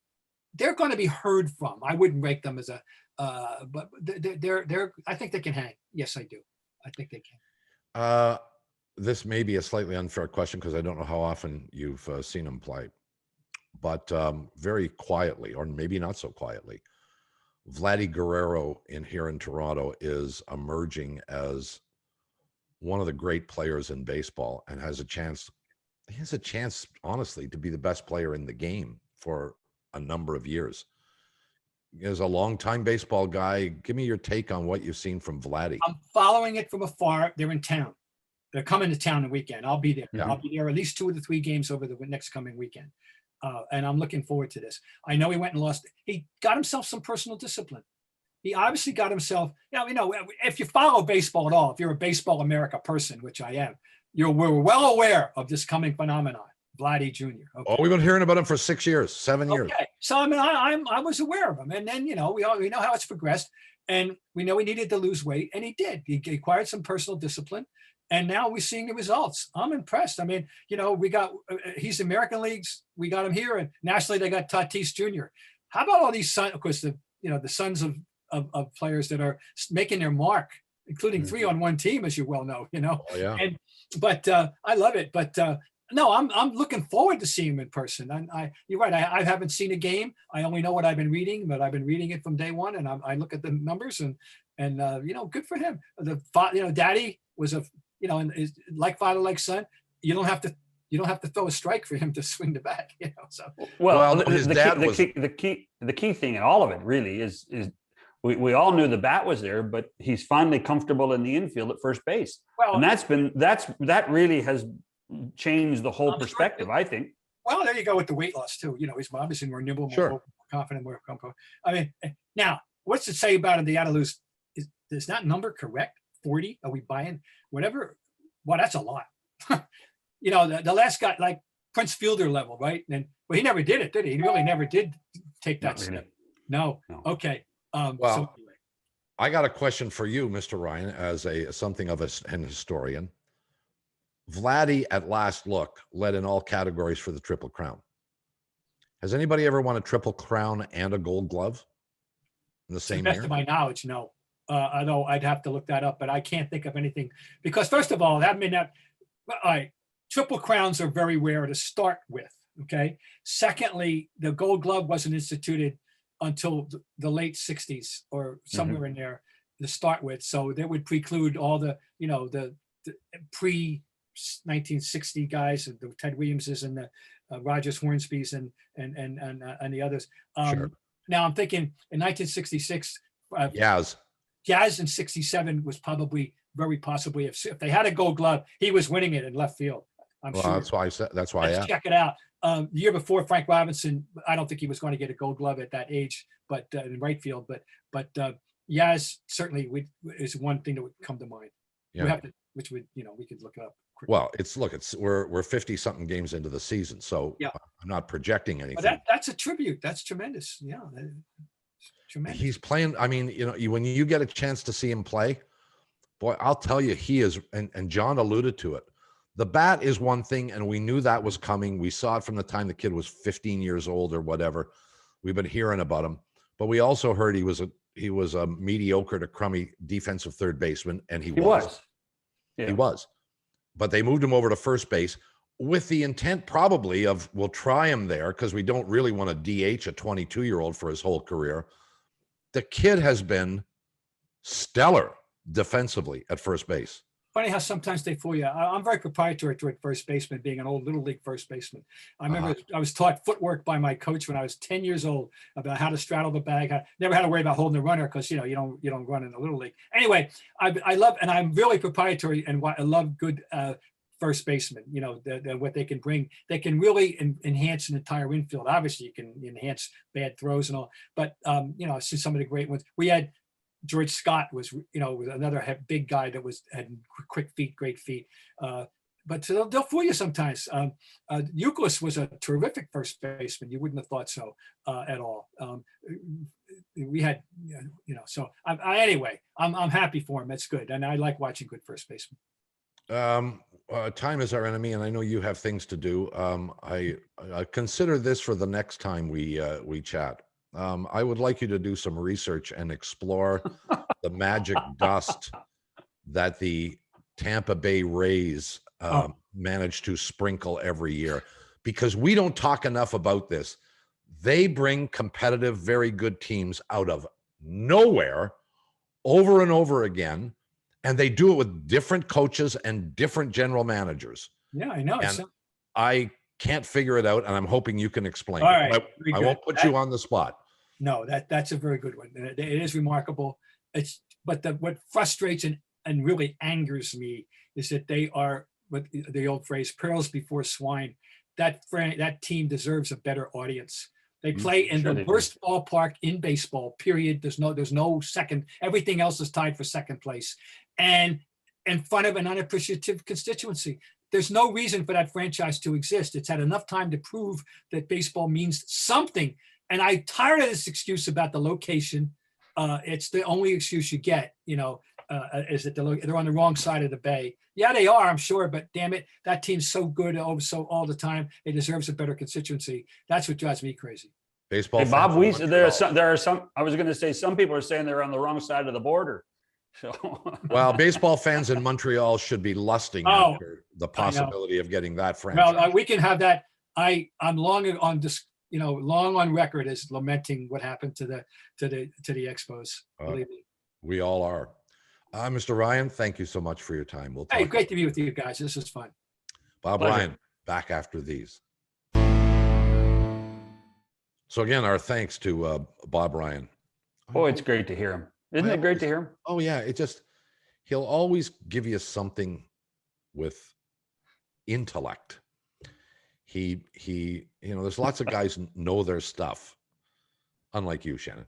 going to be heard from. I wouldn't rate them as but they're. I think they can hang. Yes, I do. I think they can. This may be a slightly unfair question because I don't know how often you've seen them play. But very quietly, or maybe not so quietly, Vladdy Guerrero here in Toronto is emerging as one of the great players in baseball and has a chance, honestly, to be the best player in the game for a number of years. As a longtime baseball guy, give me your take on what you've seen from Vladdy. I'm following it from afar. They're in town. They're coming to town the weekend. I'll be there. Yeah. I'll be there at least 2 or 3 games over the next coming weekend. And I'm looking forward to this. I know he went and lost. He got himself some personal discipline. He obviously got himself, if you follow baseball at all, if you're a Baseball America person, which I am, we're well aware of this coming phenomenon, Vladdy Jr. Okay. Oh, we've been hearing about him for 6 years, 7 years. Okay. So, I was aware of him. And then, we know how it's progressed. And we know he needed to lose weight. And he did. He acquired some personal discipline. And now we're seeing the results. I'm impressed. I mean, he's American leagues. We got him here, and nationally they got Tatis Jr. How about all these sons? Of course, the sons of players that are making their mark, including 3 on one team, as you well know. Oh, yeah. But I love it. But no, I'm looking forward to seeing him in person. You're right. I haven't seen a game. I only know what I've been reading, but I've been reading it from day one, and I look at the numbers and good for him. Daddy was and is like father, like son. You don't have to throw a strike for him to swing the bat. So the key thing in all of it really is we all knew the bat was there, but he's finally comfortable in the infield at first base. Well, and that really has changed the whole perspective, I think. Well, there you go with the weight loss too. He's obviously more nimble, more confident, more comfortable. I mean, now what's it say about him? They got to lose. Is that number correct? 40? Are we buying whatever? Well, that's a lot. The last guy, like Prince Fielder level, right? And he never did it, did he? He really never did take that step. No. Okay. Well, anyway. I got a question for you, Mr. Ryan, as something of an historian. Vladdy, at last look, led in all categories for the Triple Crown. Has anybody ever won a Triple Crown and a Gold Glove in the same year? To my knowledge, no. Although I'd have to look that up, but I can't think of anything because first of all, Triple Crowns are very rare to start with. Okay. Secondly, the Gold Glove wasn't instituted until the late 60s or somewhere in there to start with. So that would preclude all the pre 1960 guys, the Ted Williamses and the Rogers Hornsbys and the others. Sure. Now I'm thinking in 1966, Jazz in 67 was probably very possibly if they had a Gold Glove, he was winning it in left field. I'm sure. That's why I said. That's why. Let's check it out. The year before, Frank Robinson, I don't think he was going to get a Gold Glove at that age, but in right field. But Yaz certainly is one thing that would come to mind. Yeah. We have to, which would we could look it up quickly. Well, we're 50 something games into the season, so I'm not projecting anything. But that's a tribute. That's tremendous. Yeah. Tremendous. He's playing. I mean, when you get a chance to see him play, boy, I'll tell you, he is. And John alluded to it. The bat is one thing, and we knew that was coming. We saw it from the time the kid was 15 years old or whatever. We've been hearing about him, but we also heard he was he was a mediocre to crummy defensive third baseman, and he He was. was. Yeah. He was. But they moved him over to first base with the intent probably of, we'll try him there because we don't really want to DH a 22-year-old for his whole career. The kid has been stellar defensively at first base. Funny how sometimes they fool you. I'm very proprietary toward first baseman, being an old little league first baseman. I remember I was taught footwork by my coach when I was 10 years old about how to straddle the bag. I never had to worry about holding the runner because you don't run in the little league. Anyway, I love, and I'm really proprietary, and I love good first baseman. What they can bring. They can really enhance an entire infield. Obviously, you can enhance bad throws and all, but I see some of the great ones. We had George Scott was another big guy that had quick feet, great feet. But they'll fool you sometimes. Euclid was a terrific first baseman. You wouldn't have thought so at all. We had, so anyway, I'm happy for him. That's good. And I like watching good first basemen. Time is our enemy, and I know you have things to do. I consider this for the next time we chat. I would like you to do some research and explore the magic dust that the Tampa Bay Rays manage to sprinkle every year, because we don't talk enough about this. They bring competitive, very good teams out of nowhere over and over again, and they do it with different coaches and different general managers. Yeah, I know. And I can't figure it out, and I'm hoping you can explain. All right, I won't put you on the spot. No, that's a very good one. It is remarkable. But what frustrates and really angers me is that they are, what the old phrase, pearls before swine. That team deserves a better audience. They play in the worst ballpark in baseball, period. There's no second. Everything else is tied for second place. And in front of an unappreciative constituency. There's no reason for that franchise to exist. It's had enough time to prove that baseball means something. And I'm tired of this excuse about the location. It's the only excuse you get, is that they're on the wrong side of the bay. Yeah, they are, I'm sure, but damn it, that team's so good all the time. It deserves a better constituency. That's what drives me crazy. Baseball. Hey, Bob, there are some. I was going to say some people are saying they're on the wrong side of the border. So. Well, baseball fans in Montreal should be lusting after the possibility of getting that franchise. Well, we can have that. I'm long on record as lamenting what happened to the Expos. Believe me. We all are. Mr. Ryan, thank you so much for your time. We'll talk. Hey, great to be with you guys. This is fun. Bob Ryan, back after these. So again, our thanks to Bob Ryan. Oh, it's great to hear him. Isn't it great to hear him? Oh yeah, he'll always give you something with intellect. He there's lots of guys know their stuff, unlike you, Shannon.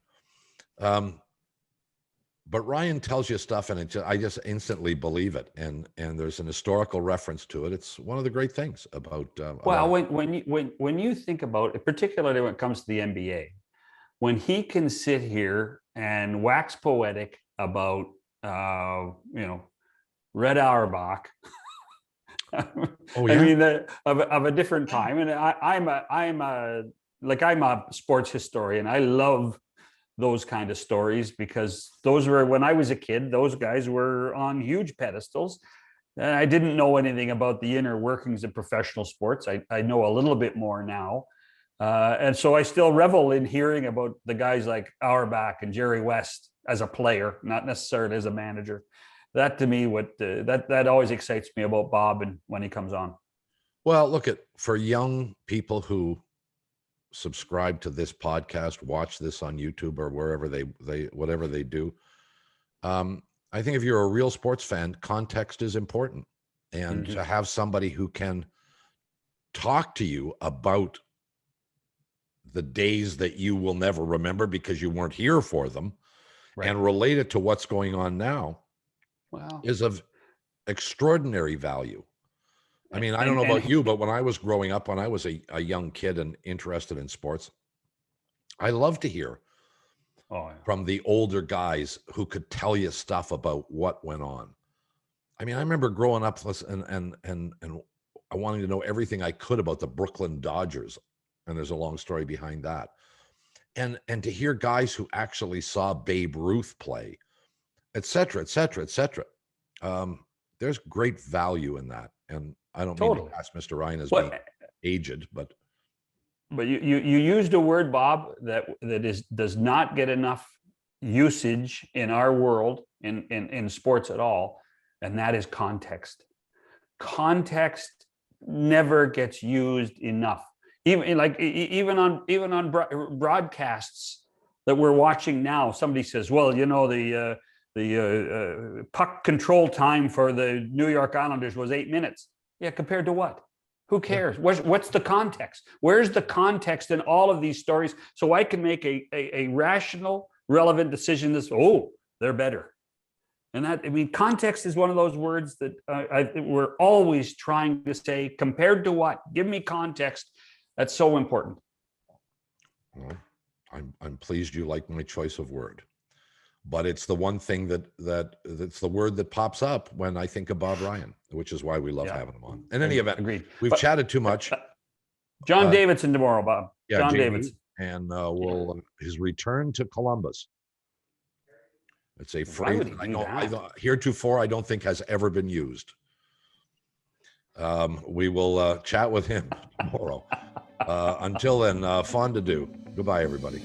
But Ryan tells you stuff, and I just instantly believe it. And there's an historical reference to it. It's one of the great things about. Well, when you think about it, particularly when it comes to the NBA, when he can sit here and wax poetic about Red Auerbach. Oh, yeah? I mean, of a different time, and I'm a sports historian. I love those kind of stories because those were, when I was a kid, those guys were on huge pedestals. And I didn't know anything about the inner workings of professional sports. I know a little bit more now. And so I still revel in hearing about the guys like Auerbach and Jerry West as a player, not necessarily as a manager. That to me, that always excites me about Bob and when he comes on. Well, for young people who subscribe to this podcast, watch this on YouTube or wherever they whatever they do. I think if you're a real sports fan, context is important, and to have somebody who can talk to you about the days that you will never remember because you weren't here for them, right, and relate it to what's going on now, is of extraordinary value. I mean, I don't know about you, but when I was growing up, when I was a young kid and interested in sports, I loved to hear from the older guys who could tell you stuff about what went on. I mean, I remember growing up and wanting to know everything I could about the Brooklyn Dodgers. And there's a long story behind that. and to hear guys who actually saw Babe Ruth play, et cetera, et cetera, et cetera. There's great value in that. And I don't mean to cast Mr. Ryan as being aged, but you used a word, Bob, that does not get enough usage in our world, in sports at all, and that is context. Context never gets used enough. Even on broadcasts that we're watching now, somebody says, well, you know, the puck control time for the New York Islanders was 8 minutes. Yeah, compared to what? Who cares? What's the context? Where's the context in all of these stories so I can make a rational, relevant decision? They're better. And that, I mean, context is one of those words that we're always trying to say, compared to what? Give me context. That's so important. Well, I'm pleased you like my choice of word, but it's the one thing that's the word that pops up when I think of Bob Ryan, which is why we love having him on. In any event, agreed. We've chatted too much. John Davidson tomorrow, Bob. Yeah, John Jamie, Davidson. And his return to Columbus. It's a phrase that I heretofore I don't think has ever been used. We will chat with him tomorrow. Until then, fun to do. Goodbye, everybody.